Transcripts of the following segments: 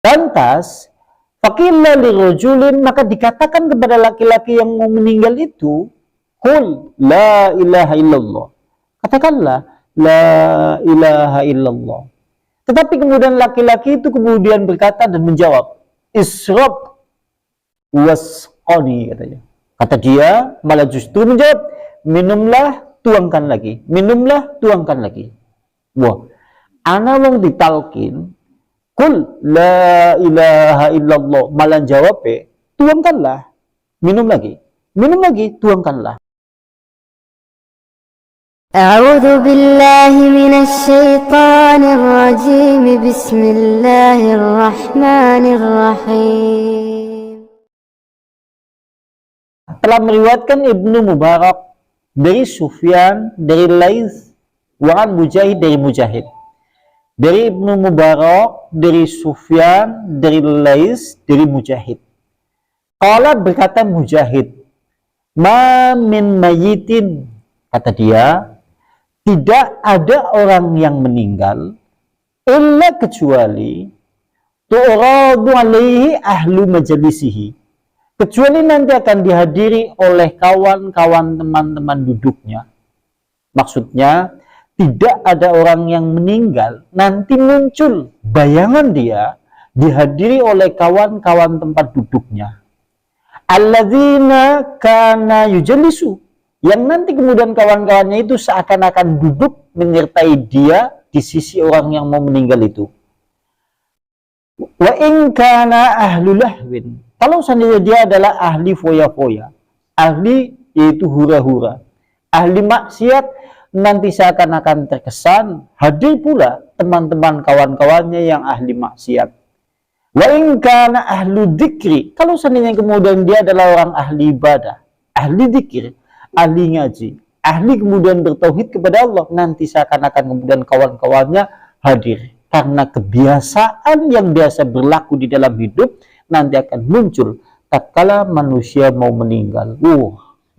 Lantas faqila lirajulin, maka dikatakan kepada laki-laki yang mau meninggal itu, qul la ilaha illallah, katakanlah la ilaha illallah. Tetapi kemudian laki-laki itu kemudian berkata dan menjawab, isrob wasqani, katanya. Kata dia malah justru menjawab, minumlah, tuangkan lagi, minumlah, tuangkan lagi. Wah, ana wong ditalkin kul la ilaha illallah, malah jawab tuangkanlah, minum lagi, tuangkanlah. A'udzu billahi minasy syaithanir rajim. Bismillahirrahmanirrahim. Telah meriwayatkan Ibnu Mubarak dari Sufyan, dari Laits, wa an Mujahid, dari Mujahid. Dari Ibnu Mubarak, dari Sufyan, dari Laits, dari Mujahid. Qala, berkata Mujahid, ma min mayyitin, kata dia, tidak ada orang yang meninggal illa kecuali tu'radu alaihi ahlu majalisihi, kecuali nanti akan dihadiri oleh kawan-kawan teman-teman duduknya. Maksudnya tidak ada orang yang meninggal nanti muncul bayangan dia dihadiri oleh kawan-kawan tempat duduknya, alladzina kana yujalisu, yang nanti kemudian kawan-kawannya itu seakan-akan duduk menyertai dia di sisi orang yang mau meninggal itu. Wa in kana ahlu lahwin, kalau seandainya dia adalah ahli foya-foya, ahli yaitu hura-hura, ahli maksiat, nanti seakan-akan terkesan hadir pula teman-teman kawan-kawannya yang ahli maksiat. Wa in kana ahlu dzikri, kalau seandainya kemudian dia adalah orang ahli ibadah, ahli dzikir, ahli ngaji, ahli kemudian bertauhid kepada Allah, nanti seakan-akan kemudian kawan-kawannya hadir. Karena kebiasaan yang biasa berlaku di dalam hidup nanti akan muncul tatkala manusia mau meninggal.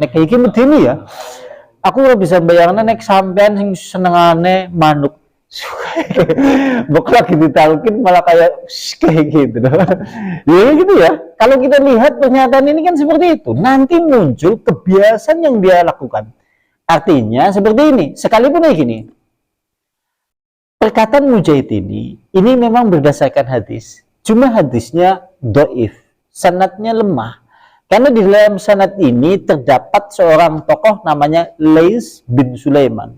Nek kayak gini ya. Aku ora bisa bayangin nek sampean sing senengane manuk. Bakal lagi ditalkin malah kayak gitu. Ya gitu ya. Kalau kita lihat pernyataan ini kan seperti itu. Nanti muncul kebiasaan yang dia lakukan. Artinya seperti ini. Sekalipun kayak gini. Perkataan Mujahid ini memang berdasarkan hadis. Cuma hadisnya dhaif. Sanadnya lemah. Karena di dalam sanad ini terdapat seorang tokoh namanya Laits bin Sulaiman.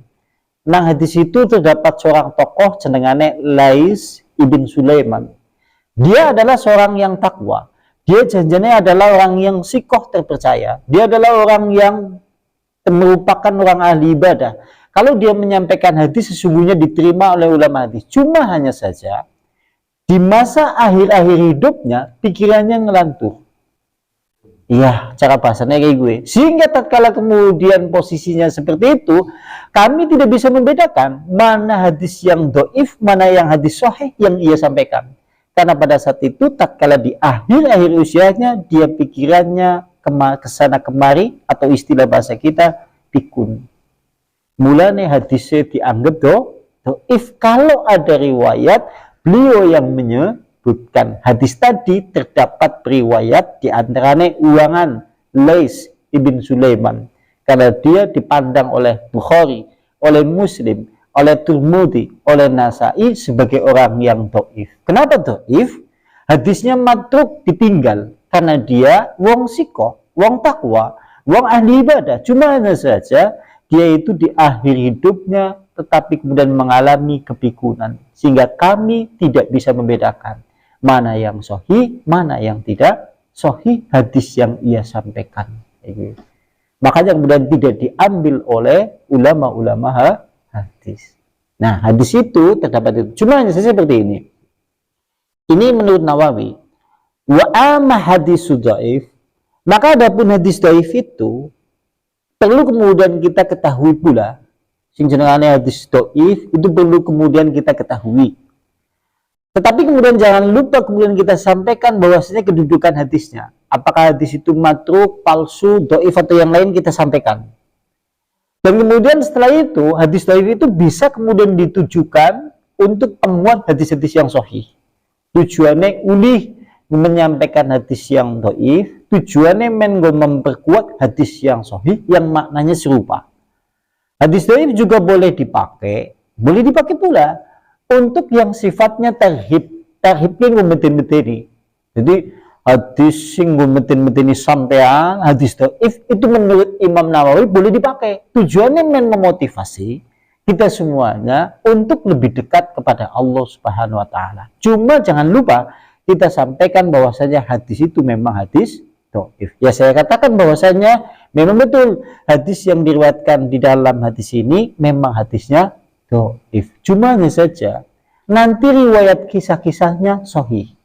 Nah, hadis itu terdapat seorang tokoh jenengane Laits ibn Sulaiman. Dia adalah seorang yang takwa. Dia janjinya adalah orang yang sikoh terpercaya. Dia adalah orang yang merupakan orang ahli ibadah. Kalau dia menyampaikan hadis sesungguhnya diterima oleh ulama hadis. Cuma hanya saja di masa akhir-akhir hidupnya pikirannya ngelantur. Iya, cara bahasanya kayak gue. Sehingga tatkala kemudian posisinya seperti itu, kami tidak bisa membedakan mana hadis yang dhaif, mana yang hadis sahih yang ia sampaikan. Karena pada saat itu tatkala di akhir-akhir usianya, dia pikirannya kesana kemari, atau istilah bahasa kita pikun. Mulanya hadisnya dianggap dhaif kalau ada riwayat beliau yang menyebutkan hadis tadi terdapat riwayat di antaranya ulangan Laits ibn Sulaiman, karena dia dipandang oleh Bukhari, oleh Muslim, oleh Tirmidzi, oleh Nasai sebagai orang yang dhaif. Kenapa dhaif? Hadisnya matruk, ditinggal karena dia wong sikoh, wong takwa, wong ahli ibadah. Cuma hanya saja dia itu di akhir hidupnya tetapi kemudian mengalami kepikunan, sehingga kami tidak bisa membedakan mana yang sahih, mana yang tidak sahih hadis yang ia sampaikan. Makanya kemudian tidak diambil oleh ulama-ulama hadis. Nah, hadis itu terdapat itu. Cuma hanya seperti ini. Ini menurut Nawawi. Wa amma hadis dhaif, maka adapun hadis dhaif itu perlu kemudian kita ketahui pula. Sing jenengane hadis dhaif itu perlu kemudian kita ketahui. Tetapi kemudian jangan lupa kemudian kita sampaikan bahwasanya kedudukan hadisnya. Apakah hadis itu matruk, palsu, dhaif atau yang lain kita sampaikan. Dan kemudian setelah itu hadis dhaif itu bisa kemudian ditujukan untuk penguat hadis-hadis yang sahih. tujuannya uli menyampaikan hadis yang dhaif, tujuannya memperkuat hadis yang sahih yang maknanya serupa. Hadis dhaif juga boleh dipakai pula untuk yang sifatnya tarhib yang membeteni. Jadi hadis yang membeteni sampean, hadis dhaif itu menurut Imam Nawawi boleh dipakai. Tujuannya memotivasi kita semuanya untuk lebih dekat kepada Allah Subhanahu wa taala. Cuma jangan lupa kita sampaikan bahwasanya hadis itu memang hadis dhaif. Ya, saya katakan bahwasanya memang betul hadis yang diriwayatkan di dalam hadis ini memang hadisnya dhaif. Cuma hanya saja nanti riwayat kisah-kisahnya sahih.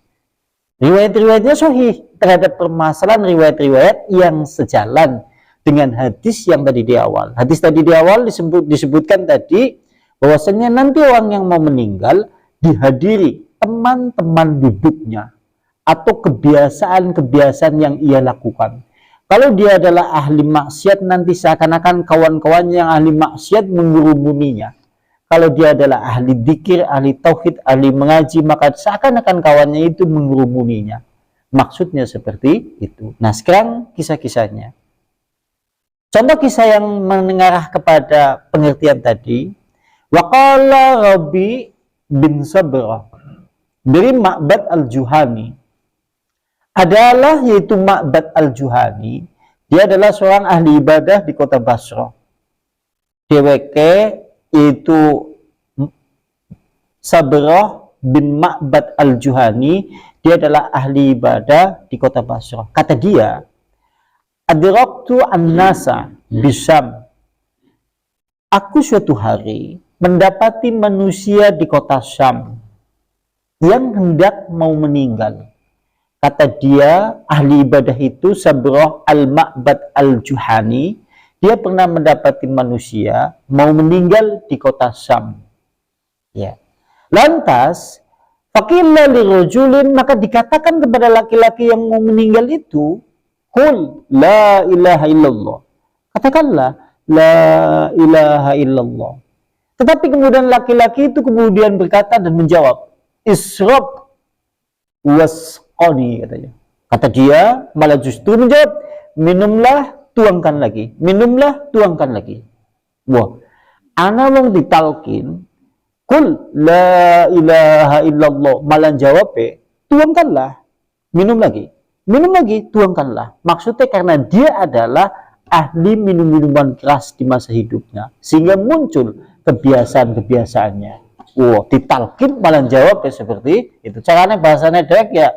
Riwayat-riwayatnya sahih terhadap permasalahan riwayat-riwayat yang sejalan dengan hadis yang tadi di awal. Hadis tadi di awal disebutkan tadi bahwasanya nanti orang yang mau meninggal dihadiri teman-teman duduknya atau kebiasaan-kebiasaan yang ia lakukan. Kalau dia adalah ahli maksiat, nanti seakan-akan kawan-kawannya yang ahli maksiat mengurumuninya. Kalau dia adalah ahli dzikir, ahli tauhid, ahli mengaji, maka seakan-akan kawannya itu mengurumuninya. Maksudnya seperti itu. Nah, sekarang kisah-kisahnya. Contoh kisah yang mengarah kepada pengertian tadi. Waqala Rabi bin Sabrah dari Ma'bad al-Juhani adalah yaitu Ma'bad al-Juhani. Dia adalah seorang ahli ibadah di kota Basra. DWK yaitu Sabrah bin Ma'bad al-Juhani. Dia adalah ahli ibadah di kota Basra. Kata dia, adraktu an-nasa bisyam. Aku suatu hari mendapati manusia di kota Syam yang hendak mau meninggal. Kata dia, ahli ibadah itu Sabrah al-Ma'bad al-Juhani, dia pernah mendapati manusia mau meninggal di kota Syam. Ya. Lantas, faqila lirajulin, maka dikatakan kepada laki-laki yang mau meninggal itu, qul la ilaha illallah. Katakanlah la ilaha illallah. Tetapi kemudian laki-laki itu kemudian berkata dan menjawab, isrob wasqani, katanya. Kata dia malah justru menjawab, minumlah, tuangkan lagi. Minumlah, tuangkan lagi. Wah, ana wong ditalkin, qul la ilaha illallah, malah jawab, tuangkanlah, minum lagi. Minum lagi, tuangkanlah. Maksudnya karena dia adalah ahli minum-minuman keras di masa hidupnya, sehingga muncul kebiasaan-kebiasaannya. Wow, ditalkin malah jawab seperti itu. Caranya bahasanya dek ya,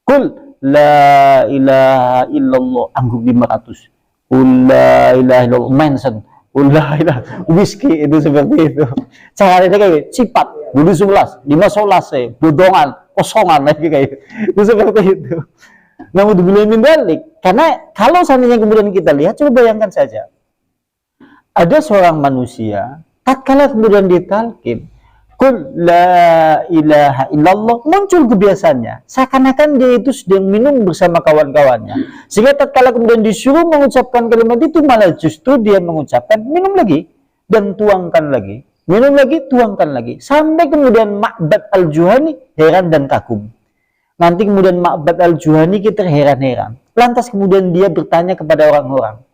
kul la ilaha illallah, angguk 500. Kul la ilaha illallah, mention. Kul la ilaha, whisky itu seperti itu. Caranya dek kayak cipat, bulu 11, 5 bodongan, kosongan lagi kayak itu seperti itu. Namun dibilang balik, karena kalau seandainya kemudian kita lihat, coba bayangkan saja, ada seorang manusia, tatkala kemudian ditalkin, qul la ilaha illallah, muncul kebiasaannya, seakan-akan dia itu sedang minum bersama kawan-kawannya, sehingga tatkala kemudian disuruh mengucapkan kalimat itu, malah justru dia mengucapkan minum lagi dan tuangkan lagi, minum lagi, tuangkan lagi, sampai kemudian Ma'bad al-Juhani heran dan kagum. Nanti kemudian Ma'bad al-Juhani kita heran-heran. Lantas kemudian dia bertanya kepada orang-orang,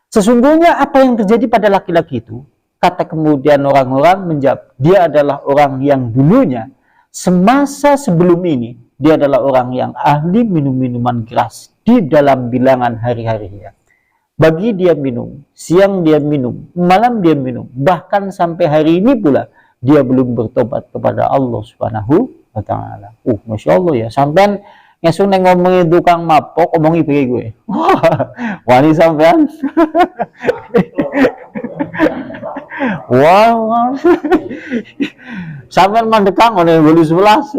sesungguhnya apa yang terjadi pada laki-laki itu? Kata kemudian orang-orang menjawab, dia adalah orang yang dulunya, semasa sebelum ini, dia adalah orang yang ahli minum-minuman keras di dalam bilangan hari-harinya. Bagi dia minum, siang dia minum, malam dia minum, bahkan sampai hari ini pula, dia belum bertobat kepada Allah Subhanahu wa ta'ala. Masya Allah ya, sampean ngesuk neng ngomongin tukang mabok, omongi bagi gue. Wani sampean. Wow. Sampean mandekang oleh bulu 11.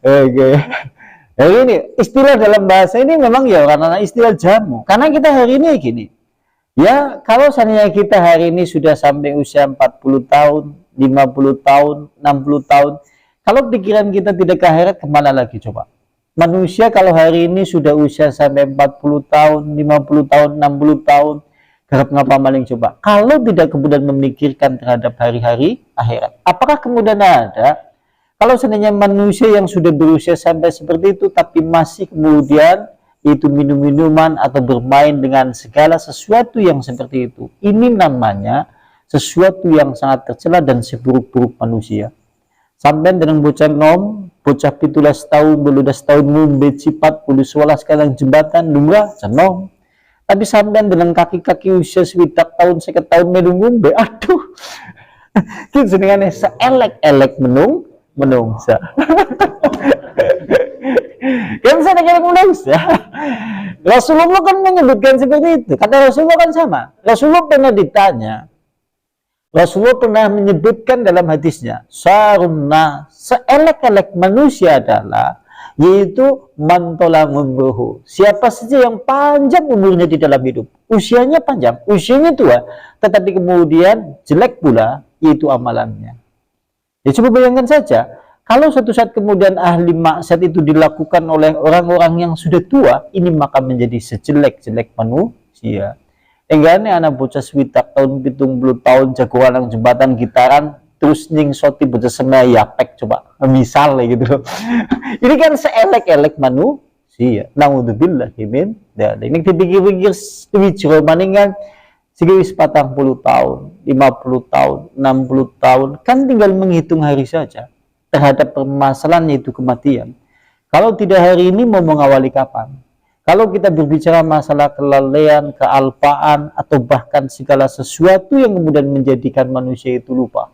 Oke. Jadi ini istilah dalam bahasa ini memang ya karena istilah jamu. Karena kita hari ini gini. Ya, kalau seandainya kita hari ini sudah sampai usia 40 tahun, 50 tahun, 60 tahun, kalau pikiran kita tidak ke akhirat, kemana lagi coba? Manusia kalau hari ini sudah usia sampai 40 tahun, 50 tahun, 60 tahun, kerap ngapa maling coba? Kalau tidak kemudian memikirkan terhadap hari-hari akhirat, apakah kemudian ada Kalau seandainya manusia yang sudah berusia sampai seperti itu, tapi masih kemudian itu minum-minuman atau bermain dengan segala sesuatu yang seperti itu, ini namanya sesuatu yang sangat tercela dan seburuk-buruk manusia. Sampai dengan bocah nom, bocah 17 tahun, 12 tahun ngumbe cipat, kudu sekolah sekarang jembatan, lumrah, cenom. Tapi sampai dengan kaki-kaki usia sekitar tahun, 1 tahun melu ngumbe, aduh. Kita senengannya seelek-elek menungsa. Kan saya dengar menungsa. Rasulullah kan menyebutkan seperti itu. Kata Rasulullah kan sama. Rasulullah pernah ditanya. Rasulullah pernah menyebutkan dalam hadisnya, sarunna, seelek-elek manusia adalah, yaitu mantola umruhu. Siapa saja yang panjang umurnya di dalam hidup, usianya panjang, usianya tua, tetapi kemudian jelek pula, yaitu amalannya. Ya coba bayangkan saja, kalau suatu saat kemudian ahli maksiat itu dilakukan oleh orang-orang yang sudah tua, ini maka menjadi sejelek-jelek manusia. Enggaknya anak bocah switak tahun 70 tahun jagoan yang jembatan gitaran terus soti bocah semai yapek coba misalnya gitu loh. Ini kan seelek-elek manusia. Naudzubillah min dzalik. Ini dipikir-pikir wicara maningan segawis 40 tahun, 50 tahun, 60 tahun, kan tinggal menghitung hari saja terhadap permasalahan yaitu kematian. Kalau tidak hari ini mau mengawali kapan? Kalau kita berbicara masalah kelalaian, kealpaan, atau bahkan segala sesuatu yang kemudian menjadikan manusia itu lupa.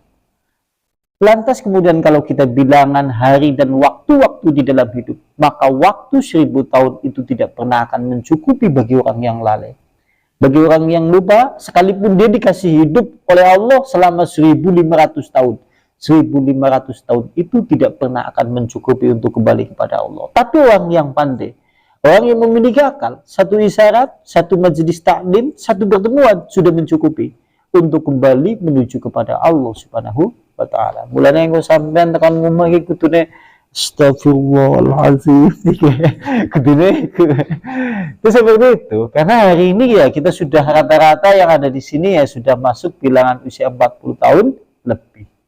Lantas kemudian kalau kita bilangan hari dan waktu-waktu di dalam hidup, maka waktu 1000 tahun itu tidak pernah akan mencukupi bagi orang yang lalai. Bagi orang yang lupa, sekalipun dia dikasih hidup oleh Allah selama 1500 tahun. 1500 tahun itu tidak pernah akan mencukupi untuk kembali kepada Allah. Tapi orang yang pandai, orang yang memiliki akal, satu isyarat, satu majelis taklim, satu pertemuan sudah mencukupi untuk kembali menuju kepada Allah Subhanahu wa taala. Mulanya yang sampean tekan ngomong iki kudune astagfirullahalazim. Kudune itu seperti itu. Karena hari ini ya kita sudah rata-rata yang ada di sini ya sudah masuk bilangan usia 40 tahun lebih.